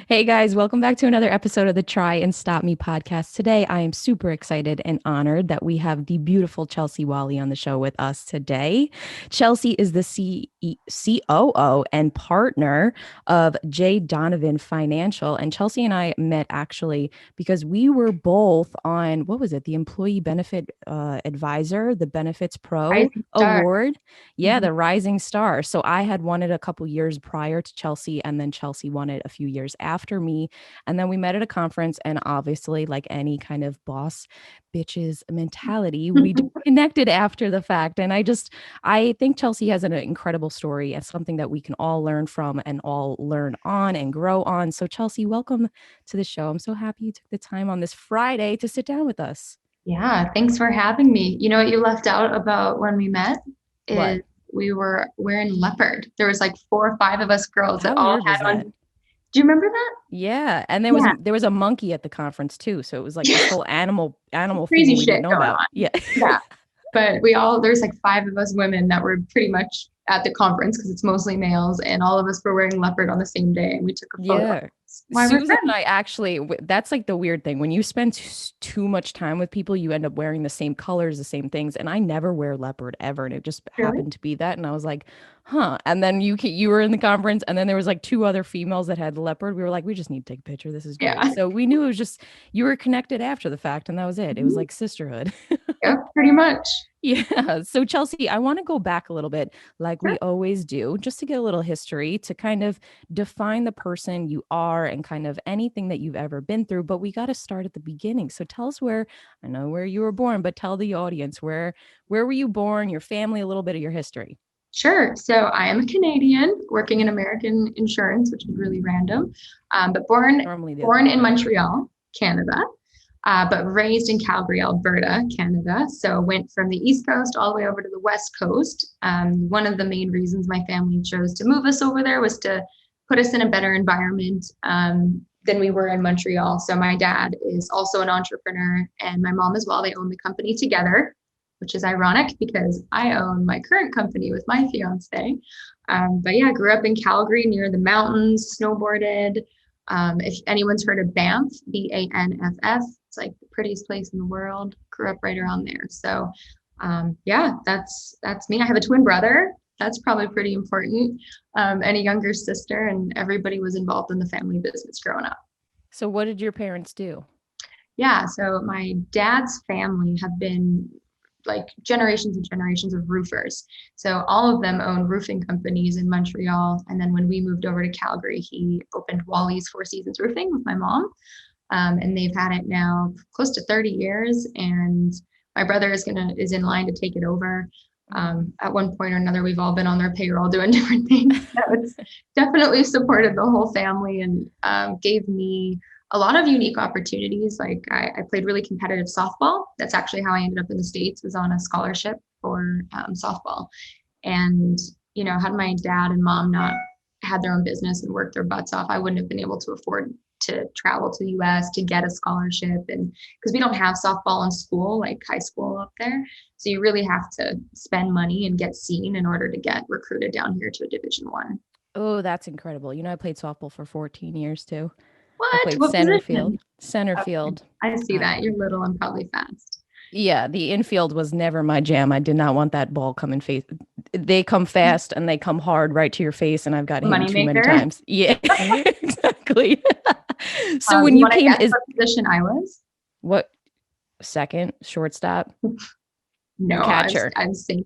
Hey guys, welcome back to another episode of the Try and Stop Me podcast. Today, I am super excited and honored that we have the beautiful Chelsea Whalley on the show with us today. Chelsea is the COO and partner of Donovan Financial. And Chelsea and I met actually because we were both on, what was it, the Employee Benefit Advisor, the Benefits Pro Rising star. Award. Yeah, Mhm. the Rising Star. So I had won it a couple years prior to Chelsea, and then Chelsea won it a few years after me. And then we met at a conference, and obviously, like any kind of boss bitches mentality, we connected after the fact. And I think Chelsea has an incredible story and something that we can all learn from and all learn on and grow on. So, Chelsea, welcome to the show. I'm so happy you took the time on this Friday to sit down with us. Yeah, thanks for having me. You know what you left out about when we met What? is we were wearing leopard. There was like 4 or 5 of us girls that How all weird had was on. that? Do you remember that? Yeah, and Yeah, there was a monkey at the conference too, so it was like this whole animal crazy theme we didn't shit know going about. on. Yeah. Yeah, but there's like 5 of us women that were pretty much at the conference because it's mostly males, and all of us were wearing leopard on the same day, and we took a photo. Yeah. That's why we're Susan and friends. I actually, that's like the weird thing. When you spend too much time with people, you end up wearing the same colors, the same things. And I never wear leopard ever. And it just Really? happened to be that. And I was like, huh. And then you were in the conference, and then there was like two other females that had leopard. We were like, we just need to take a picture. This is great. Yeah. So we knew it was just, you were connected after the fact. And that was it. It was Mhm. like sisterhood. Yeah, pretty much. Yeah. So, Chelsea, I want to go back a little bit, like we Sure. always do, just to get a little history to kind of define the person you are and kind of anything that you've ever been through. But we got to start at the beginning. So, tell us where, I know where you were born, but tell the audience where were you born, your family, a little bit of your history. Sure. So I am a Canadian working in American insurance, which is really random, but born Normally the other born way in around. Montreal, Canada, but raised in Calgary, Alberta, Canada. So went from the East Coast all the way over to the West Coast. One of the main reasons my family chose to move us over there was to put us in a better environment than we were in Montreal. So my dad is also an entrepreneur, and my mom as well. They own the company together, which is ironic because I own my current company with my fiance. But yeah, I grew up in Calgary near the mountains, snowboarded. If anyone's heard of Banff, Banff, it's like the prettiest place in the world. Grew up right around there. So yeah, that's me. I have a twin brother. That's probably pretty important. And a younger sister, and everybody was involved in the family business growing up. So, what did your parents do? Yeah, so my dad's family have been like generations and generations of roofers. So all of them own roofing companies in Montreal. And then when we moved over to Calgary, he opened Whalley's Four Seasons Roofing with my mom. And they've had it now close to 30 years. And my brother is in line to take it over. At one point or another, we've all been on their payroll doing different things. So it's definitely supported the whole family and gave me a lot of unique opportunities. Like I played really competitive softball. That's actually how I ended up in the States, was on a scholarship for softball. And, you know, had my dad and mom not had their own business and worked their butts off, I wouldn't have been able to afford to travel to the US to get a scholarship. And because we don't have softball in school, like high school up there. So you really have to spend money and get seen in order to get recruited down here to a Division 1. Oh, that's incredible. I played softball for 14 years too. I What? played What center position? field, center Okay. field. I see that. You're little and probably fast. Yeah, the infield was never my jam. I did not want that ball coming face. They come fast and they come hard right to your face, and I've got hit too many Moneymaker. times. Yeah, exactly. So when You you want to came, guess is what position I was? what second shortstop, No, catcher? I was saying.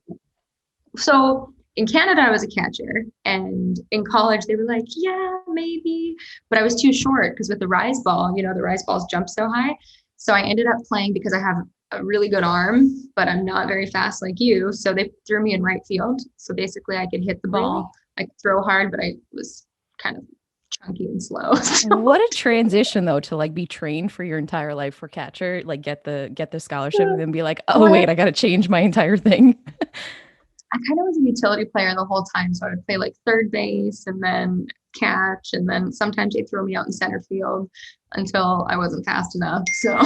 So in Canada, I was a catcher, and in college, they were like, yeah, maybe, but I was too short because with the rise ball, you know, the rise balls jump so high. So I ended up playing because I have a really good arm, but I'm not very fast like you. So they threw me in right field. So basically, I could hit the Really? ball, I could throw hard, but I was kind of chunky and slow. What a transition though to like be trained for your entire life for catcher, like get the scholarship and So then be like, oh what wait, I got to change my entire thing. I kind of was a utility player the whole time. So I would play like third base and then catch. And then sometimes they'd throw me out in center field until I wasn't fast enough. So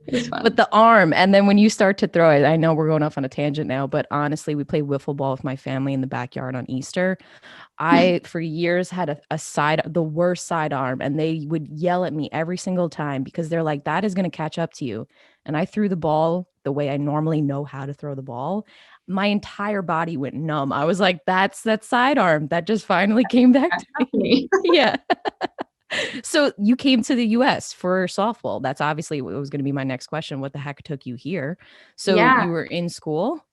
it was But fun. the arm, and then when you start to throw it, I know we're going off on a tangent now, but honestly, we play wiffle ball with my family in the backyard on Easter. I, for years, had the worst sidearm, and they would yell at me every single time because they're like, that is going to catch up to you. And I threw the ball the way I normally know how to throw the ball. My entire body went numb. I was like, that's that sidearm that just finally came back to me. Happening. Yeah. So you came to the US for softball. That's obviously what was going to be my next question. What the heck took you here? So Yeah. you were in school?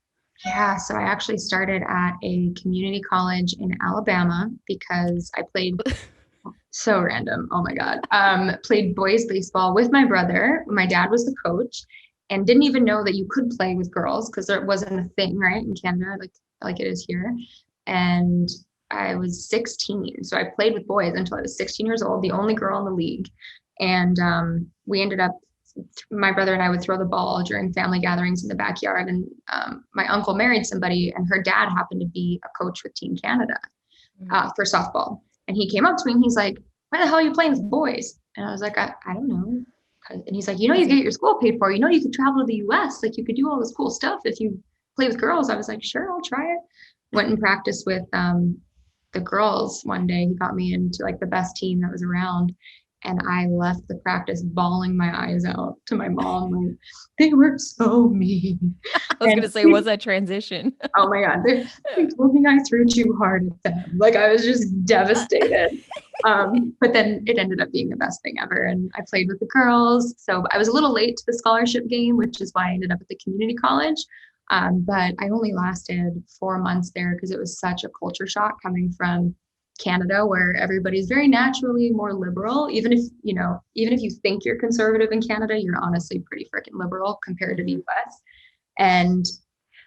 Yeah. So I actually started at a community college in Alabama because I played so random. Oh my God. Played boys baseball with my brother. My dad was the coach and didn't even know that you could play with girls because there wasn't a thing, right, in Canada, like it is here. And I was 16. So I played with boys until I was 16 years old, the only girl in the league. And we ended up, my brother and I would throw the ball during family gatherings in the backyard. And my uncle married somebody, and her dad happened to be a coach with Team Canada for softball. And he came up to me and he's like, why the hell are you playing with boys? And I was like, I don't know. And he's like, you get your school paid for. You could travel to the US. Like you could do all this cool stuff if you play with girls. I was like, sure, I'll try it. Went and practiced with the girls one day. He got me into like the best team that was around. And I left the practice bawling my eyes out to my mom. Like, they were so mean. I was going to say, was that transition? Oh my God. They told me I threw too hard at them. Like I was just devastated. But then it ended up being the best thing ever. And I played with the girls. So I was a little late to the scholarship game, which is why I ended up at the community college. But I only lasted 4 months there because it was such a culture shock coming from Canada, where everybody's very naturally more liberal. Even if you think you're conservative in Canada, you're honestly pretty freaking liberal compared to the US. And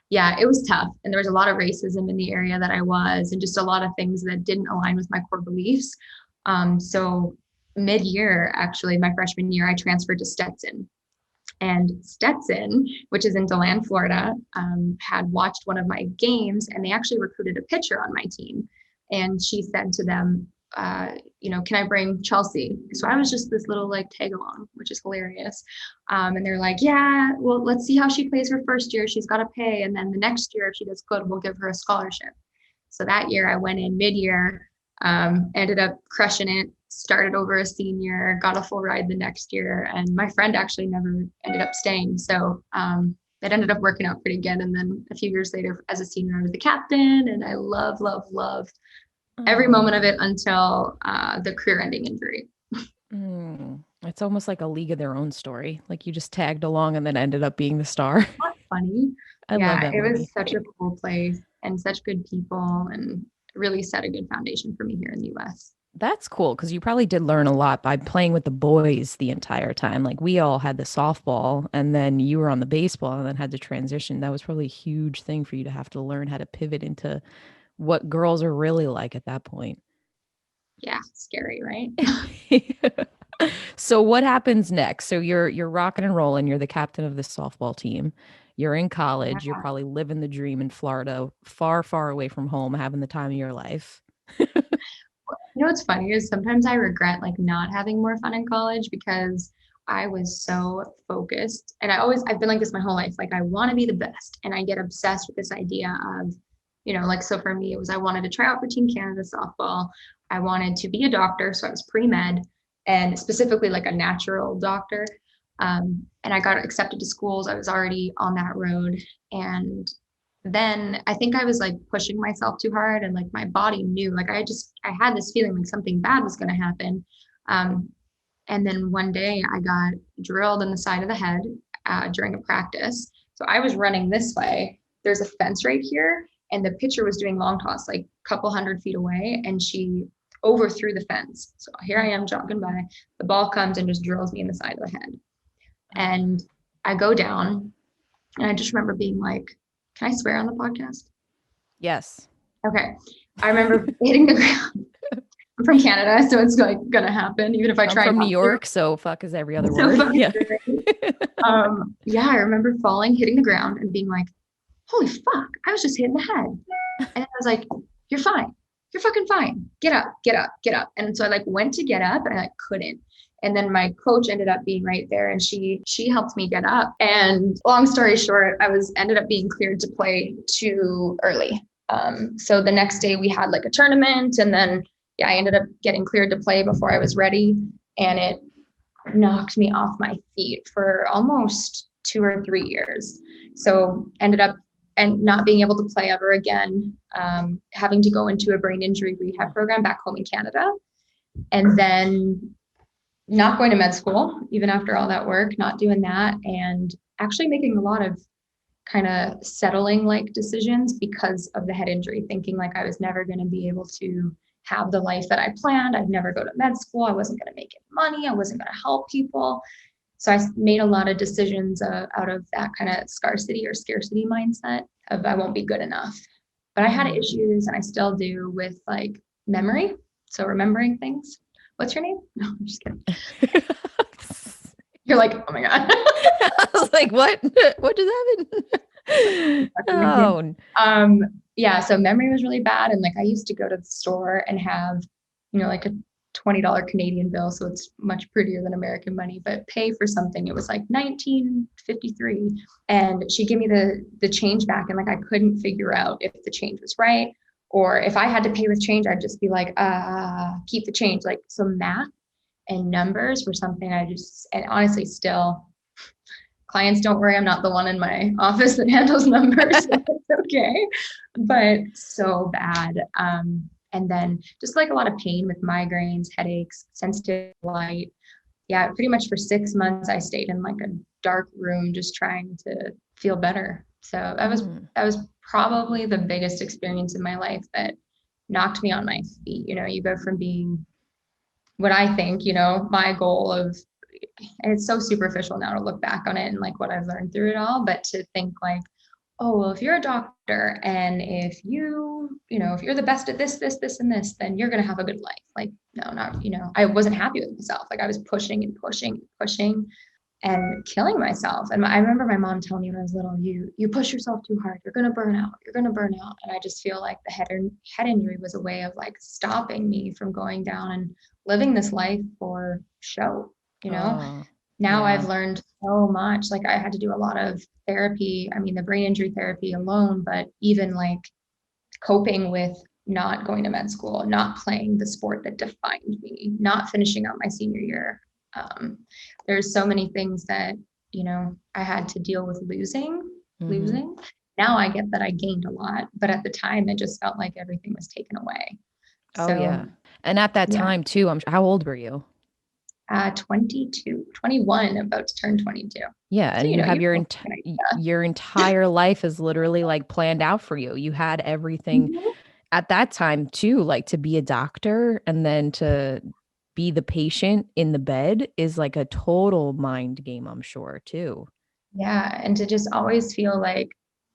yeah, it was tough. And there was a lot of racism in the area that I was, and just a lot of things that didn't align with my core beliefs. So mid-year, actually, my freshman year, I transferred to Stetson. And Stetson, which is in DeLand, Florida, had watched one of my games, and they actually recruited a pitcher on my team. And she said to them, can I bring Chelsea? So I was just this little like tag along, which is hilarious. And they're like, yeah, well, let's see how she plays her first year. She's got to pay. And then the next year, if she does good, we'll give her a scholarship. So that year I went in mid-year, ended up crushing it, started over a senior, got a full ride the next year. And my friend actually never ended up staying. So that ended up working out pretty good. And then a few years later, as a senior, I was the captain, and I love every moment of it until the career-ending injury. It's almost like a League of Their Own story. Like you just tagged along and then ended up being the star. Not funny. I love that it movie. was such a cool place and such good people, and really set a good foundation for me here in the US. That's cool because you probably did learn a lot by playing with the boys the entire time. Like we all had the softball, and then you were on the baseball and then had to transition. That was probably a huge thing for you to have to learn how to pivot into what girls are really like at that point. Yeah, scary, right? So what happens next? So you're rocking and rolling. You're the captain of this softball team. You're in college. You're Yeah. probably living the dream in Florida, far, far away from home, having the time of your life. What's funny is sometimes I regret like not having more fun in college because I was so focused, and I've been like this my whole life. Like I want to be the best, and I get obsessed with this idea of, so for me, it was I wanted to try out for Team Canada softball. I wanted to be a doctor, so I was pre-med, and specifically like a natural doctor. And I got accepted to schools. I was already on that road, and then I think I was like pushing myself too hard, and like my body knew, like I had this feeling like something bad was going to happen. And then one day I got drilled in the side of the head during a practice. So I was running this way. There's a fence right here, and the pitcher was doing long toss like a couple 100 feet away, and she overthrew the fence. So here I am jogging by. The ball comes and just drills me in the side of the head. And I go down, and I just remember being like, can I swear on the podcast? Yes. Okay. I remember hitting the ground. I'm from Canada, so it's like gonna happen, even if I try. I'm from New York, so fuck is every other word. Yeah. I remember falling, hitting the ground, and being like, holy fuck, I was just hit in the head. And I was like, you're fine. You're fucking fine. Get up, get up, get up. And so I like went to get up and I couldn't. And then my coach ended up being right there and she helped me get up. And long story short, I was ended up being cleared to play too early. So the next day we had like a tournament and then yeah, I ended up getting cleared to play before I was ready. And it knocked me off my feet for almost 2 or 3 years. So ended up and not being able to play ever again, having to go into a brain injury rehab program back home in Canada. And then not going to med school, even after all that work, not doing that, and actually making a lot of kind of settling like decisions because of the head injury, thinking like I was never going to be able to have the life that I planned. I'd never go to med school. I wasn't going to make any money. I wasn't going to help people. So I made a lot of decisions out of that kind of scarcity or scarcity mindset of I won't be good enough. But I had issues and I still do with like memory. So remembering things. What's your name? No, I'm just kidding. You're like, oh my God. I was like, what? What just happened? Oh. Yeah, so memory was really bad. And like I used to go to the store and have, like a $20 Canadian bill. So it's much prettier than American money, but pay for something. It was like 1953. And she gave me the change back. And like I couldn't figure out if the change was right. Or if I had to pay with change, I'd just be like, keep the change. Like so math and numbers were something and honestly still, clients don't worry, I'm not the one in my office that handles numbers. So it's okay. But so bad. And then just like a lot of pain with migraines, headaches, sensitive light. Yeah, pretty much for 6 months, I stayed in like a dark room just trying to feel better. So that was probably the biggest experience in my life that knocked me on my feet. You go from being what I think, my goal of, and it's so superficial now to look back on it and like what I've learned through it all, but to think like, oh, well, if you're a doctor and if if you're the best at this, and this, then you're going to have a good life. Like, no, not, I wasn't happy with myself. Like I was pushing and pushing and pushing and killing myself. And I remember my mom telling me when I was little, you push yourself too hard. You're going to burn out. You're going to burn out. And I just feel like the head injury was a way of like stopping me from going down and living this life for show, Now I've learned so much. Like I had to do a lot of therapy. I mean, the brain injury therapy alone, but even like coping with not going to med school, not playing the sport that defined me, not finishing out my senior year. There's so many things that, I had to deal with losing. Now I get that I gained a lot, but at the time it just felt like everything was taken away. Oh, yeah. And at that time too, how old were you? 22, 21, about to turn 22. Yeah. And so, you have your entire life is literally like planned out for you. You had everything at that time too, like to be a doctor and then to be the patient in the bed is like a total mind game, I'm sure too. Yeah. And to just always feel like,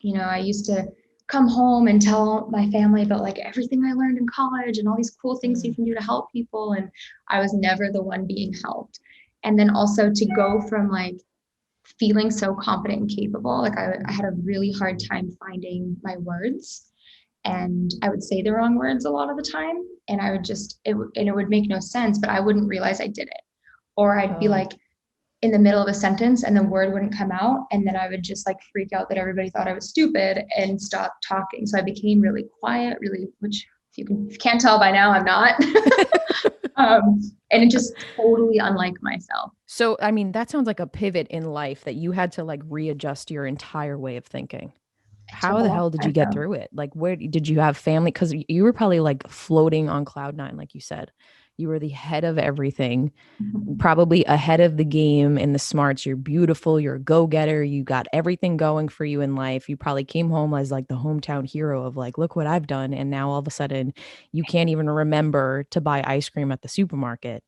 I used to come home and tell my family about like everything I learned in college and all these cool things you can do to help people. And I was never the one being helped. And then also to go from like feeling so competent and capable, like I had a really hard time finding my words and I would say the wrong words a lot of the time. And I would it would make no sense, but I wouldn't realize I did it. Or I'd be like, in the middle of a sentence and the word wouldn't come out. And then I would just like freak out that everybody thought I was stupid and stop talking. So I became really quiet, which if you can't tell by now, I'm not. And it just totally unlike myself. So, I mean, that sounds like a pivot in life that you had to like readjust your entire way of thinking. How the hell did you get through it? Like, where did you have family? Because you were probably like floating on cloud nine, like you said. You were the head of everything, probably ahead of the game in the smarts. You're beautiful. You're a go-getter. You got everything going for you in life. You probably came home as like the hometown hero of like, look what I've done. And now all of a sudden you can't even remember to buy ice cream at the supermarket.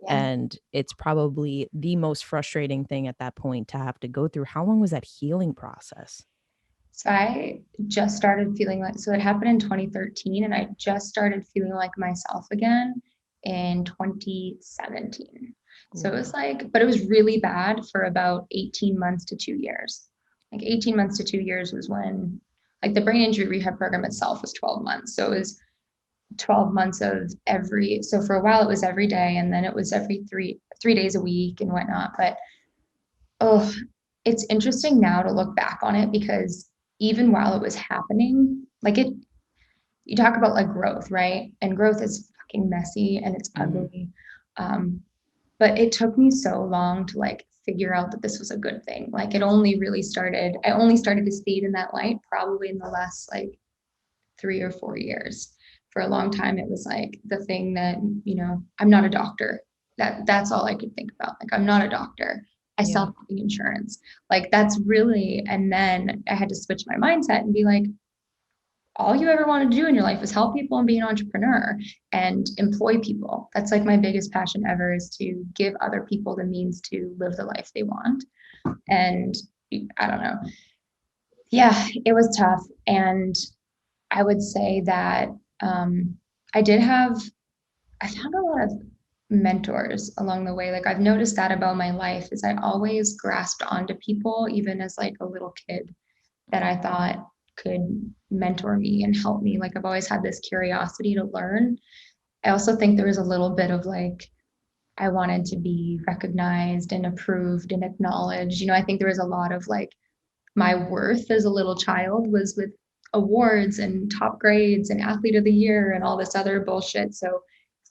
Yeah. And it's probably the most frustrating thing at that point to have to go through. How long was that healing process? So I just started feeling like, so it happened in 2013 and I just started feeling like myself again in 2017. So it was like, but it was really bad for about 18 months to 2 years. like 18 months to 2 years was when, like, the brain injury rehab program itself was 12 months. So it was 12 months of so for a while it was every day, and then it was every three days a week and whatnot. But oh, it's interesting now to look back on it, because even while it was happening, like, you talk about like growth, right? And growth is fucking messy and it's Mhm. ugly. Um, but it took me so long to like figure out that this was a good thing. Like, I only started to see it in that light probably in the last like 3 or 4 years. For a long time, it was like the thing that, I'm not a doctor. That's all I could think about. Like, I'm not a doctor. I Yeah. sell fucking insurance. Like, that's really, and then I had to switch my mindset and be like, all you ever want to do in your life is help people and be an entrepreneur and employ people. That's like my biggest passion ever, is to give other people the means to live the life they want. And I don't know. Yeah, it was tough. And I would say that um, I did have, I found a lot of mentors along the way. Like, I've noticed that about my life is I always grasped onto people, even as like a little kid, that I thought could mentor me and help me. Like, I've always had this curiosity to learn. I also think there was a little bit of like, I wanted to be recognized and approved and acknowledged. I think there was a lot of like, my worth as a little child was with awards and top grades and athlete of the year and all this other bullshit. So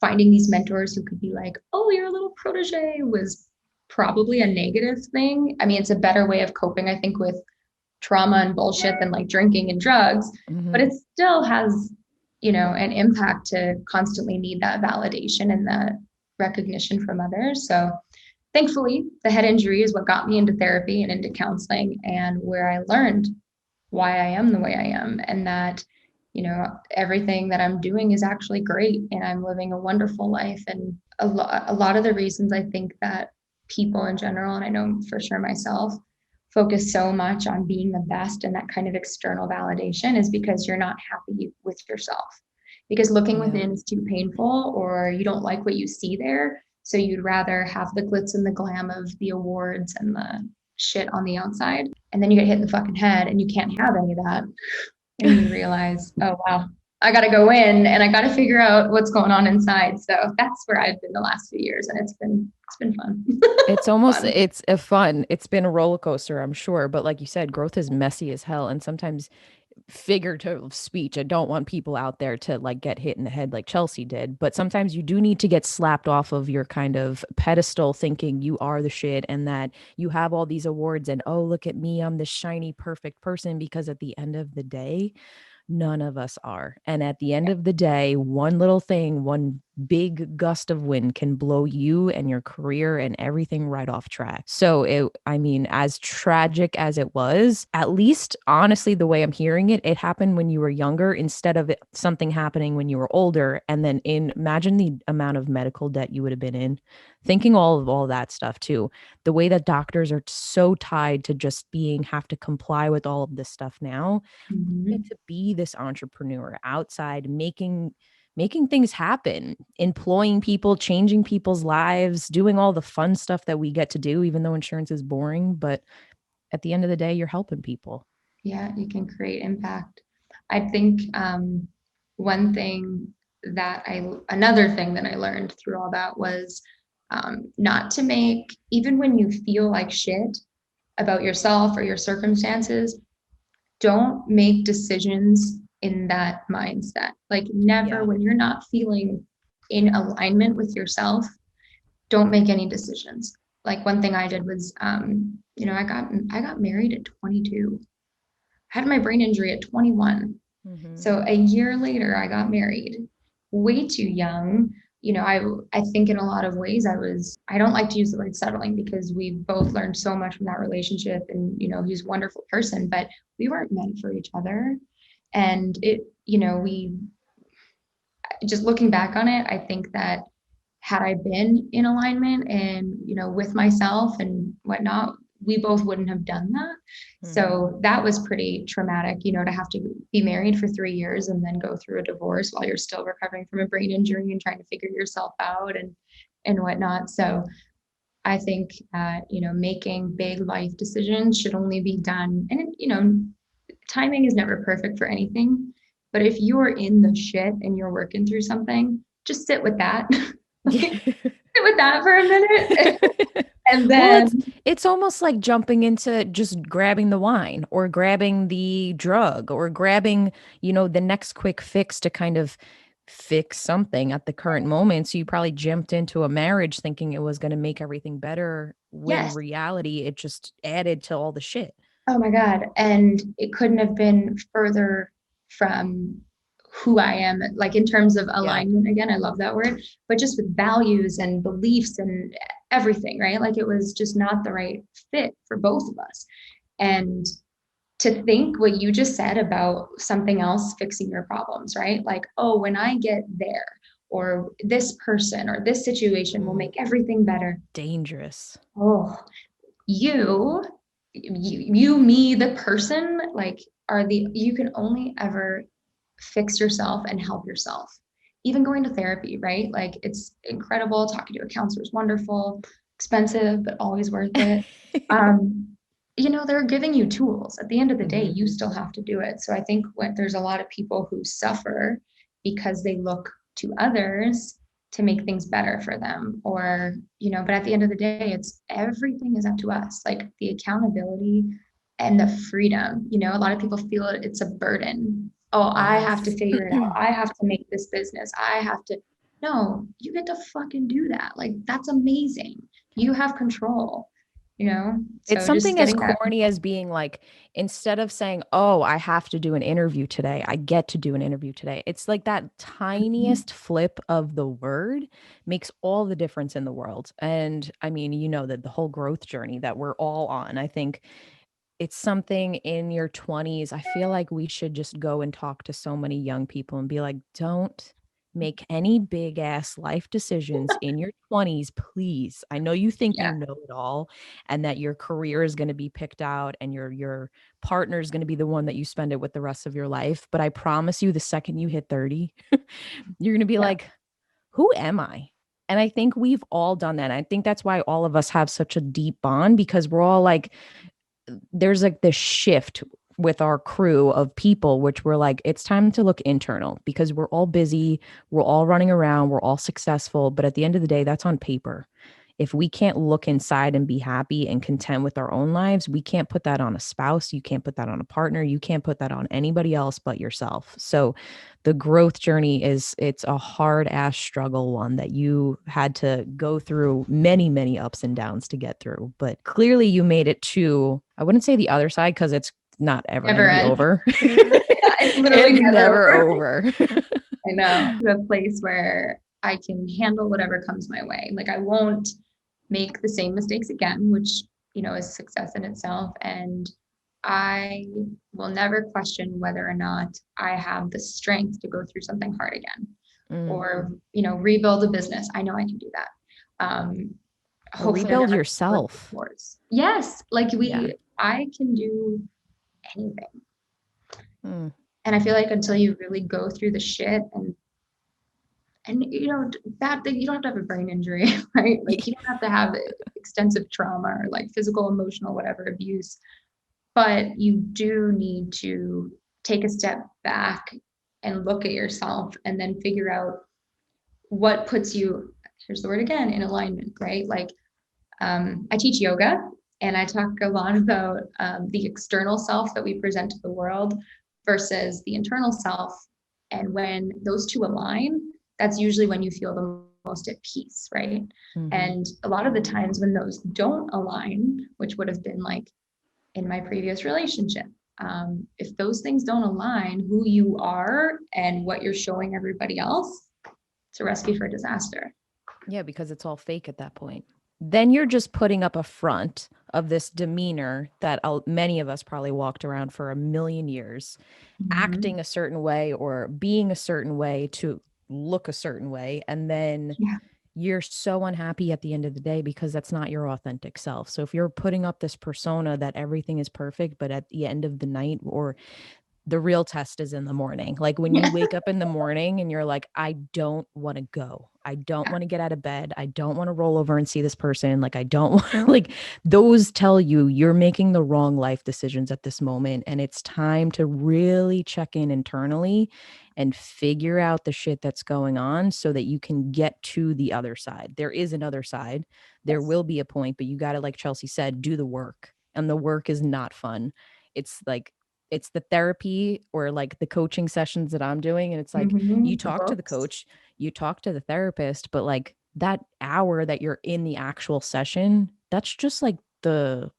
finding these mentors who could be like, oh, you're a little protege, was probably a negative thing. I mean, it's a better way of coping, I think, with trauma and bullshit than like drinking and drugs, but Mhm. it still has, an impact to constantly need that validation and that recognition from others. So thankfully, the head injury is what got me into therapy and into counseling, and where I learned why I am the way I am, and that, everything that I'm doing is actually great and I'm living a wonderful life. And a lot of the reasons I think that people in general, and I know for sure myself, focus so much on being the best and that kind of external validation is because you're not happy with yourself. Because looking Yeah. within is too painful, or you don't like what you see there. So you'd rather have the glitz and the glam of the awards and the shit on the outside. And then you get hit in the fucking head and you can't have any of that. And you realize, oh, wow, I got to go in and I got to figure out what's going on inside. So that's where I've been the last few years. And it's been fun. It's almost Fun. it's a fun. It's been a roller coaster, I'm sure, but like you said, growth is messy as hell, and sometimes figurative speech. I don't want people out there to like get hit in the head like Chelsea did, but sometimes you do need to get slapped off of your kind of pedestal thinking you are the shit and that you have all these awards and oh, look at me, I'm the shiny perfect person, because at the end of the day, none of us are. And at the end of the day, one little thing, one big gust of wind can blow you and your career and everything right off track. So I mean, as tragic as it was, at least honestly, the way I'm hearing it, it happened when you were younger instead of something happening when you were older. And then imagine the amount of medical debt you would have been in, thinking all that stuff too. The way that doctors are so tied to just have to comply with all of this stuff now, get Mm-hmm. to be this entrepreneur outside making things happen, employing people, changing people's lives, doing all the fun stuff that we get to do, even though insurance is boring. But at the end of the day, you're helping people. Yeah, you can create impact. I think one thing another thing that I learned through all that was not to make, even when you feel like shit about yourself or your circumstances, don't make decisions in that mindset. Like, never, Yeah. when you're not feeling in alignment with yourself, don't make any decisions. Like, one thing I did was, I got married at 22, had my brain injury at 21. Hmm. So a year later, I got married, way too young. I think in a lot of ways I don't like to use the word settling, because we both learned so much from that relationship, and, he's a wonderful person, but we weren't meant for each other. And we, just looking back on it, I think that had I been in alignment and, with myself and whatnot, we both wouldn't have done that. Hmm. So that was pretty traumatic, to have to be married for 3 years and then go through a divorce while you're still recovering from a brain injury and trying to figure yourself out and whatnot. So I think that, making big life decisions should only be done. And, timing is never perfect for anything. But if you're in the shit and you're working through something, just sit with that. Like, sit with that for a minute. And Well, then, it's almost like jumping into just grabbing the wine or grabbing the drug or grabbing, the next quick fix to kind of fix something at the current moment. So you probably jumped into a marriage thinking it was going to make everything better when yes. reality it just added to all the shit. Oh my God. And it couldn't have been further from who I am, like in terms of Yeah. alignment. Again, I love that word, but just with values and beliefs and everything, right? Like it was just not the right fit for both of us. And to think what you just said about something else fixing your problems, right? Like, oh, when I get there, or this person or this situation will Mm, make everything better. dangerous. Oh, you me the person, like, you can only ever fix yourself and help yourself. Even going to therapy, right? Like, it's incredible. Talking to a counselor is wonderful, expensive but always worth it. um they're giving you tools. At the end of the day, Hmm. you still have to do it. So I think when there's a lot of people who suffer because they look to others to make things better for them, or but at the end of the day, it's everything is up to us. Like the accountability and the freedom. A lot of people feel it's a burden. Oh, I have to Yes. figure it out. I have to make this business. I have to. No, you get to fucking do that. Like, that's amazing. You have control, It's so just something as getting that. corny as being like, instead of saying, oh, I have to do an interview today, I get to do an interview today. It's like that Mhm. tiniest flip of the word makes all the difference in the world. And I mean, that the whole growth journey that we're all on, I think it's something in your 20s. I feel like we should just go and talk to so many young people and be like, don't make any big ass life decisions in your 20s, please. I know you think you Yeah. know it all and that your career is going to be picked out and your partner is going to be the one that you spend it with the rest of your life, but I promise you the second you hit 30, you're going to be Yeah. like, who am I? And I think we've all done that. I think that's why all of us have such a deep bond because we're all like there's like this shift with our crew of people, which we're like, it's time to look internal because we're all busy, we're all running around, we're all successful. But at the end of the day, that's on paper. If we can't look inside and be happy and content with our own lives, we can't put that on a spouse. You can't put that on a partner. You can't put that on anybody else but yourself. So the growth journey it's a hard ass struggle one that you had to go through many, many ups and downs to get through. But clearly you made it to, I wouldn't say the other side because it's not ever going Never to be end. over. It's literally It's never never over. over. I know. To a place where I can handle whatever comes my way. Like, I won't make the same mistakes again, which, is success in itself. And I will never question whether or not I have the strength to go through something hard again, Mm. or, rebuild a business. I know I can do that. Or Hopefully I'm rebuild never going to close the yourself. doors. Yes. Like, Yeah. I can do anything. Mm. And I feel like until you really go through the shit and that you don't have to have a brain injury, right? Like, you don't have to have extensive trauma or like physical, emotional, whatever abuse, but you do need to take a step back and look at yourself and then figure out what puts you, here's the word again, in alignment, right? Like, I teach yoga and I talk a lot about the external self that we present to the world versus the internal self. And when those two align, that's usually when you feel the most at peace, right? Mm-hmm. And a lot of the times when those don't align, which would have been like in my previous relationship, if those things don't align, who you are and what you're showing everybody else, it's a recipe for disaster. Yeah, because it's all fake at that point. Then you're just putting up a front of this demeanor that many of us probably walked around for a million years, Mm-hmm. acting a certain way or being a certain way to look a certain way. And then Yeah. you're so unhappy at the end of the day because that's not your authentic self. So if you're putting up this persona that everything is perfect, but at the end of the night or the real test is in the morning. Like when you Yeah. wake up in the morning and you're like, I don't want to go. I don't want to get out of bed. I don't want to roll over and see this person. Like, I don't want to, like, those tell you you're making the wrong life decisions at this moment. And it's time to really check in internally and figure out the shit that's going on so that you can get to the other side. There is another side. There Yes. will be a point, but you got to, like Chelsea said, do the work. And the work is not fun. It's like, it's the therapy or like the coaching sessions that I'm doing. And it's like, you The talk to the books. coach, you talk to the therapist, but like that hour that you're in the actual session, that's just like the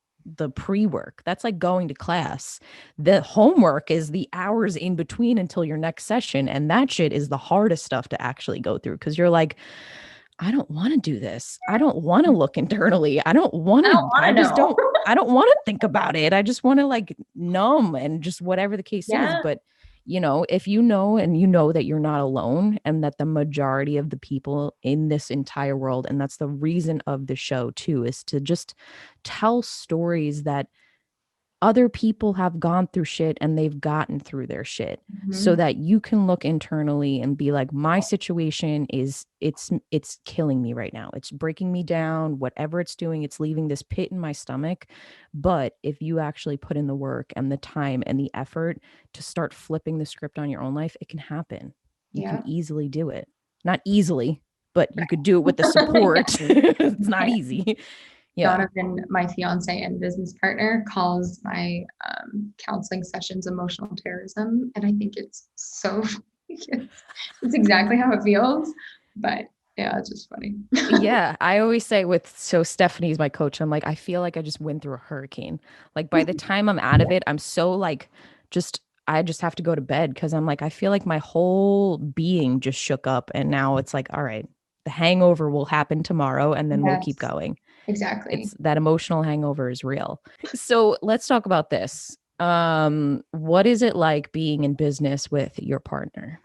pre-work. That's like going to class. The homework is the hours in between until your next session, and that shit is the hardest stuff to actually go through because you're like, I don't want to do this. I don't want to look internally. I don't want I don't to, want I to just know. don't, I don't want to think about it. I just want to like numb and just whatever the case is. Yeah. But, you know, if you know and you know that you're not alone and that the majority of the people in this entire world, and that's the reason of the show too, is to just tell stories that other people have gone through shit and they've gotten through their shit so Mhm. that you can look internally and be like, my situation is it's killing me right now, it's breaking me down, whatever it's doing, it's leaving this pit in my stomach. But if you actually put in the work and the time and the effort to start flipping the script on your own life, it can happen. You can Yeah. easily do it. Not easily, but you could do it with the support. It's not Yeah. easy. Yeah. Donovan, my fiance and business partner, calls my counseling sessions emotional terrorism. And I think it's so, it's exactly how it feels. But yeah, it's just funny. Yeah, I always say so Stephanie's my coach. I'm like, I feel like I just went through a hurricane. Like by the time I'm out of it, I'm so like just I just have to go to bed because I'm like, I feel like my whole being just shook up. And now it's like, all right, the hangover will happen tomorrow and then we'll keep Yes, going. exactly. It's that emotional hangover is real. So let's talk about this. What is it like being in business with your partner?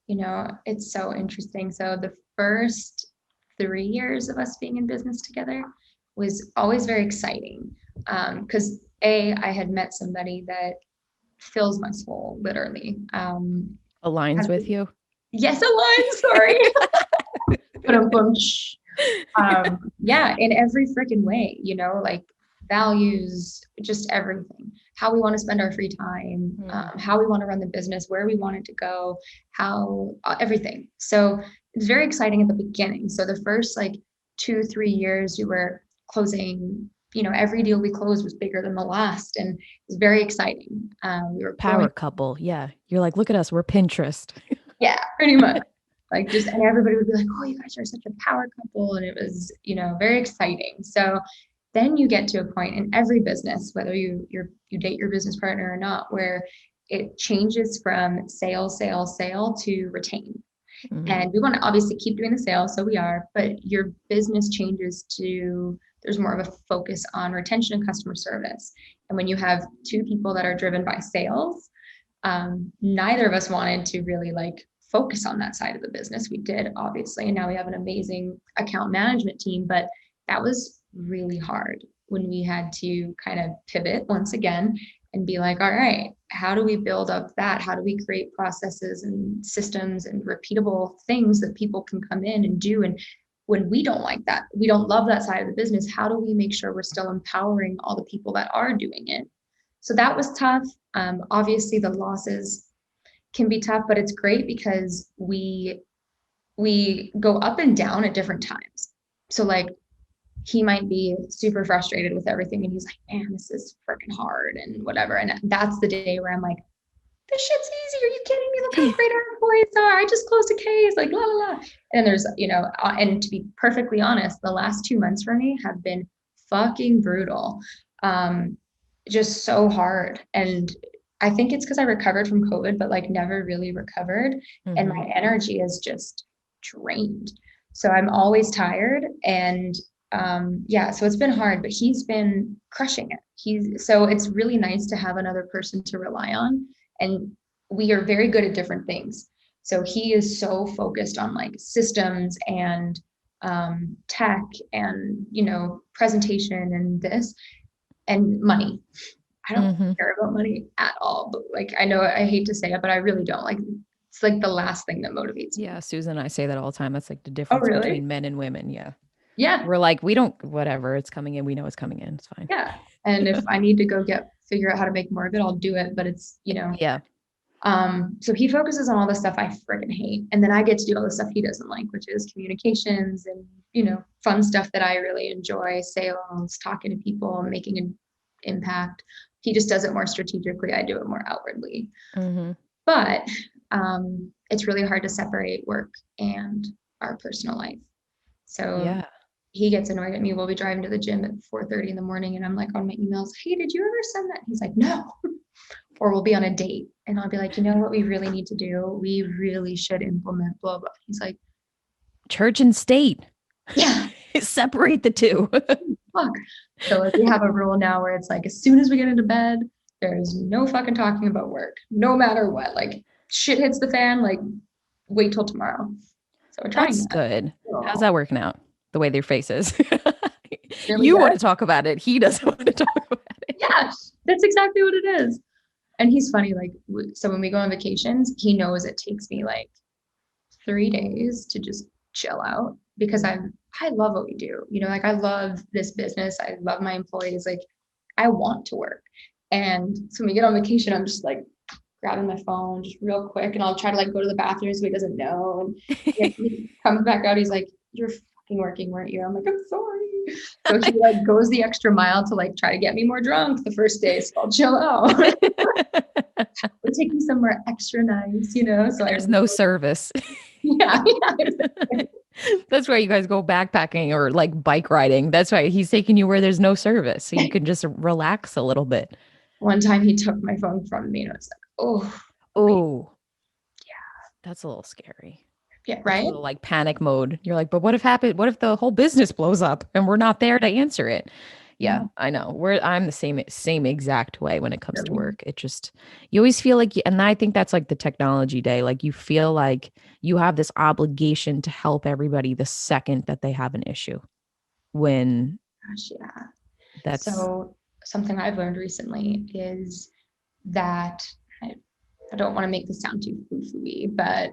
It's so interesting. So the first 3 years of us being in business together was always very exciting. Because I had met somebody that fills my soul, literally. Aligns Has with you? yes, a line, sorry. But yeah, in every freaking way, like values, just everything. How we want to spend our free time, Mm. how we want to run the business, where we want it to go, how everything. So it's very exciting at the beginning. So the first like 2, 3 years, we were closing. Every deal we closed was bigger than the last, and it was very exciting. We were growing. Power couple. Yeah. You're like, look at us. We're Pinterest. Yeah, pretty much. Like just and everybody would be like, "Oh, you guys are such a power couple," and it was, very exciting. So then you get to a point in every business, whether you date your business partner or not, where it changes from sale to retain. Mm. And we want to obviously keep doing the sales, so we are, but your business changes to there's more of a focus on retention and customer service. And when you have two people that are driven by sales, neither of us wanted to really like focus on that side of the business. We did, obviously, and now we have an amazing account management team, but that was really hard when we had to kind of pivot once again and be like, all right, how do we build up that? How do we create processes and systems and repeatable things that people can come in and do? And when we don't like that, we don't love that side of the business, how do we make sure we're still empowering all the people that are doing it? So that was tough. Obviously, the losses can be tough, but it's great because we go up and down at different times. So like he might be super frustrated with everything, and he's like, "Man, this is freaking hard," and whatever. And that's the day where I'm like, "This shit's easy. Are you kidding me? Look how great our employees are. I just closed a case." Like la la la. And there's and to be perfectly honest, the last 2 months for me have been fucking brutal. Um, just so hard. And I think it's because I recovered from COVID, but like never really recovered. And Hmm. my energy is just drained. So I'm always tired. And yeah, so it's been hard, but he's been crushing it. So it's really nice to have another person to rely on. And we are very good at different things. So he is so focused on like systems and tech and presentation and this and money. I don't Hmm. care about money at all. But like I know I hate to say it, but I really don't. Like It's like the last thing that motivates me. Yeah, Susan and I say that all the time. That's like the Oh, difference really? between men and women. Yeah. Yeah. We're like, we don't, whatever, it's coming in. We know it's coming in. It's fine. Yeah. And if I need to go figure out how to make more of it, I'll do it. But it's, Yeah. so he focuses on all the stuff I friggin' hate. And then I get to do all the stuff he doesn't like, which is communications and, fun stuff that I really enjoy, sales, talking to people, making an impact. He just does it more strategically. I do it more outwardly. Mm-hmm. But it's really hard to separate work and our personal life. So Yeah. he gets annoyed at me. We'll be driving to the gym at 4:30 in the morning and I'm like on my emails, hey, did you ever send that? He's like, no. Or we'll be on a date and I'll be like, you know what we really need to do? We really should implement blah, blah. He's like, Church and state. yeah, Separate the two. fuck. So like we have a rule now where it's like, as soon as we get into bed, there's no fucking talking about work, no matter what. Like shit hits the fan, like wait till tomorrow. So we're trying That's that. good. How's Oh, that working out? The way their faces. really You want good. to talk about it. He doesn't want to talk about it. Yeah, that's exactly what it is. And he's funny. Like, so when we go on vacations, he knows it takes me like 3 days to just chill out because I love what we do. Like I love this business. I love my employees. Like I want to work. And so when we get on vacation, I'm just like grabbing my phone just real quick and I'll try to like go to the bathroom so he doesn't know. And he comes back out, he's like, you're fucking working, weren't you? I'm like, I'm sorry. So he like goes the extra mile to like try to get me more drunk the first day. So I'll chill out. Or take me somewhere extra nice. So There's no service. yeah, yeah. That's why you guys go backpacking or like bike riding. That's why he's taking you where there's no service. So you can just relax a little bit. One time he took my phone from me and I was like, oh, wait, Oh, that's a little scary. yeah, That's a right? little like panic mode. You're like, but what if the whole business blows up and we're not there to answer it? Yeah, Yeah, I know. I'm the same exact way when it comes to really. work. It just you always feel like and I think that's like the technology day. Like you feel like you have this obligation to help everybody the second that they have an issue. When Gosh, yeah. that's So something I've learned recently is that I don't want to make this sound too foo-foo-y, but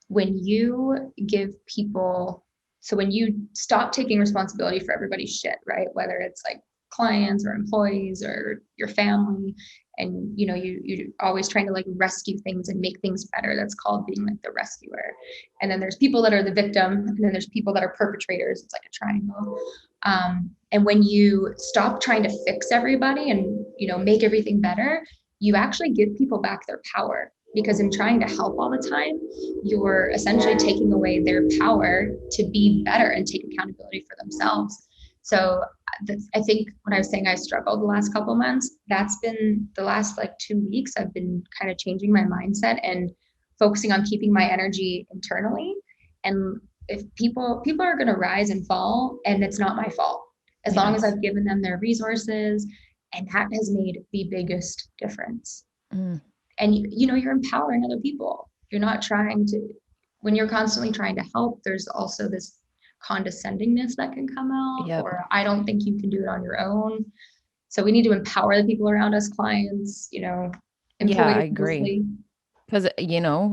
when you give people, so when you stop taking responsibility for everybody's shit, right? Whether it's like clients or employees or your family, and you're always trying to like rescue things and make things better. That's called being like the rescuer. And then there's people that are the victim, and then there's people that are perpetrators. It's like a triangle. And when you stop trying to fix everybody and make everything better, you actually give people back their power, because in trying to help all the time, you're essentially taking away their power to be better and take accountability for themselves. So I think when I was saying I struggled the last couple of months, that's been the last like 2 weeks. I've been kind of changing my mindset and focusing on keeping my energy internally. And if people are going to rise and fall, and it's not my fault, as long as yes. I've given them their resources, and that has made the biggest difference. Mm, And you're empowering other people. You're not trying to, when you're constantly trying to help, there's also this condescendingness that can come out, yep. or I don't think you can do it on your own. So we need to empower the people around us, clients, Yeah, I employees agree. mostly. Because,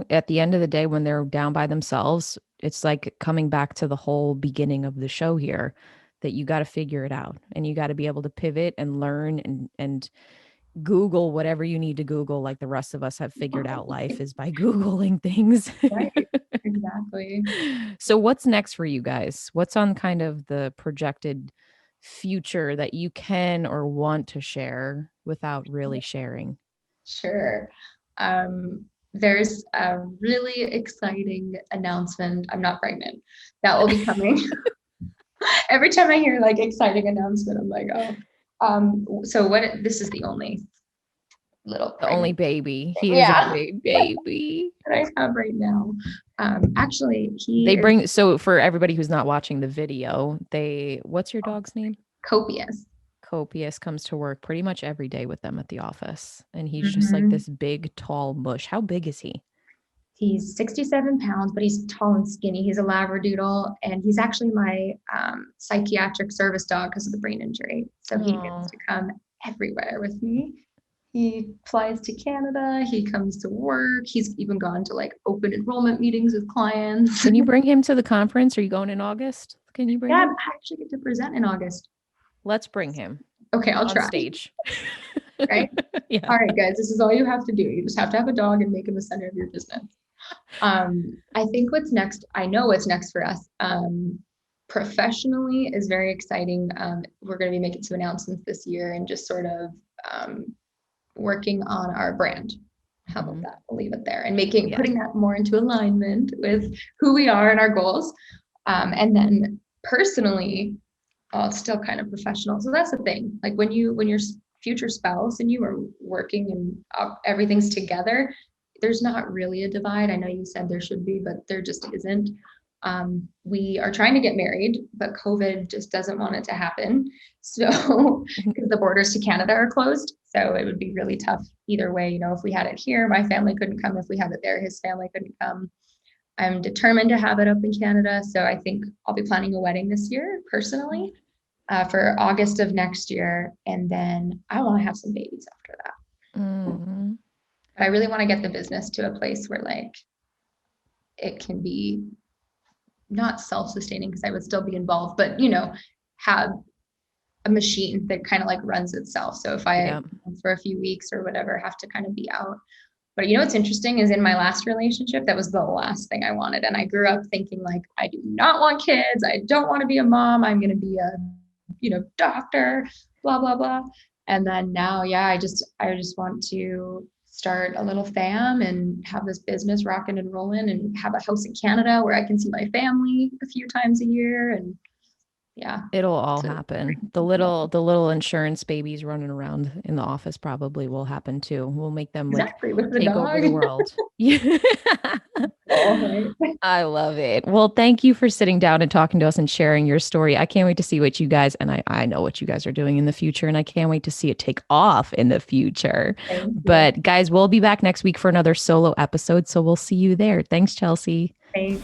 at the end of the day, when they're down by themselves, it's like coming back to the whole beginning of the show here that you got to figure it out and you got to be able to pivot and learn and Google whatever you need to Google, like the rest of us have figured out life is by Googling things. Right, exactly. So, what's next for you guys? What's on kind of the projected future that you can or want to share without really sharing? Sure. There's a really exciting announcement. I'm not pregnant. That will be coming. Every time I hear like exciting announcement, I'm like, oh. So this is the only little The only pregnant baby. thing, He is a yeah, big baby. that I have right now. Actually, he They is bring so for everybody who's not watching the video, what's your dog's name? copious. Copious comes to work pretty much every day with them at the office. And he's just like Mhm. this big, tall mush. How big is he? He's 67 pounds, but he's tall and skinny. He's a Labradoodle, and he's actually my psychiatric service dog because of the brain injury. So he gets Oh, to come everywhere with me. He flies to Canada. He comes to work. He's even gone to like open enrollment meetings with clients. Can you bring him to the conference? Are you going in August? Can you bring Yeah, him? I actually get to present in August. Let's bring him Okay, I'll on try. stage. Right? Yeah. All right, guys, this is all you have to do. You just have to have a dog and make him the center of your business. I think what's next, I know what's next for us. Professionally is very exciting. We're going to be making some announcements this year and just sort of working on our brand. How about that? We'll leave it there and putting that more into alignment with who we are and our goals. And then personally, it's still kind of professional. So that's the thing. Like when your future spouse and you are working and everything's together, there's not really a divide. I know you said there should be, but there just isn't. We are trying to get married, but COVID just doesn't want it to happen. So, because the borders to Canada are closed. So it would be really tough either way. You know, if we had it here, my family couldn't come. If we had it there, his family couldn't come. I'm determined to have it up in Canada. So I think I'll be planning a wedding this year personally for August of next year. And then I want to have some babies after that. Mm-hmm. But I really want to get the business to a place where like it can be not self-sustaining because I would still be involved, but you know, have a machine that kind of like runs itself. So if I for a few weeks or whatever have to kind of be out. But you know what's interesting is in my last relationship, that was the last thing I wanted. And I grew up thinking like, I do not want kids. I don't want to be a mom. I'm going to be a, you know, doctor, blah, blah, blah. And then now, yeah, I just want to start a little fam and have this business rocking and rolling and have a house in Canada where I can see my family a few times a year. And yeah, it'll all happen. The little insurance babies running around in the office probably will happen too. We'll make them exactly with the take dog. over the world. Yeah. All right. I love it. Well, thank you for sitting down and talking to us and sharing your story. I can't wait to see what you guys, and I know what you guys are doing in the future, and I can't wait to see it take off in the future. But guys, we'll be back next week for another solo episode. So we'll see you there. Thanks, Chelsea. Thanks.